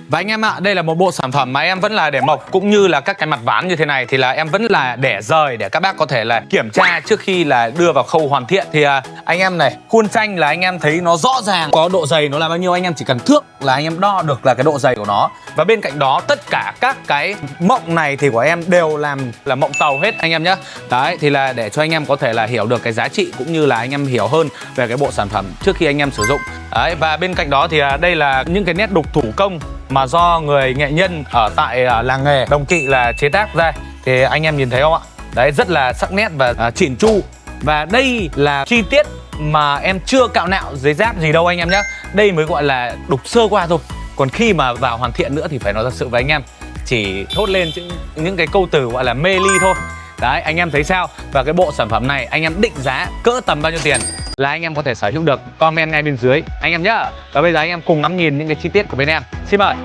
Và anh em ạ, đây là một bộ sản phẩm mà em vẫn là để mộc cũng như là các cái mặt ván như thế này thì là em vẫn là để rời để các bác có thể là kiểm tra trước khi là đưa vào khâu hoàn thiện. Thì anh em này, khuôn tranh là anh em thấy nó rõ ràng, có độ dày nó là bao nhiêu, anh em chỉ cần thước là anh em đo được là cái độ dày của nó. Và bên cạnh đó tất cả các cái mộng này thì của em đều làm là mộng tàu hết anh em nhé. Đấy, thì là để cho anh em có thể là hiểu được cái giá trị cũng như là anh em hiểu hơn về cái bộ sản phẩm trước khi anh em sử dụng. Đấy, và bên cạnh đó thì đây là những cái nét đục thủ công mà do người nghệ nhân ở tại làng nghề Đồng Kỵ là chế tác ra. Thì anh em nhìn thấy không ạ? Đấy, rất là sắc nét và chỉn chu. Và đây là chi tiết mà em chưa cạo nạo giấy giáp gì đâu anh em nhé. Đây mới gọi là đục sơ qua thôi. Còn khi mà vào hoàn thiện nữa thì phải nói thật sự với anh em, chỉ thốt lên những cái câu từ gọi là mê ly thôi. Đấy, anh em thấy sao? Và cái bộ sản phẩm này anh em định giá cỡ tầm bao nhiêu tiền là anh em có thể sở hữu được, comment ngay bên dưới anh em nhé. Và bây giờ anh em cùng ngắm nhìn những cái chi tiết của bên em. Xin mời.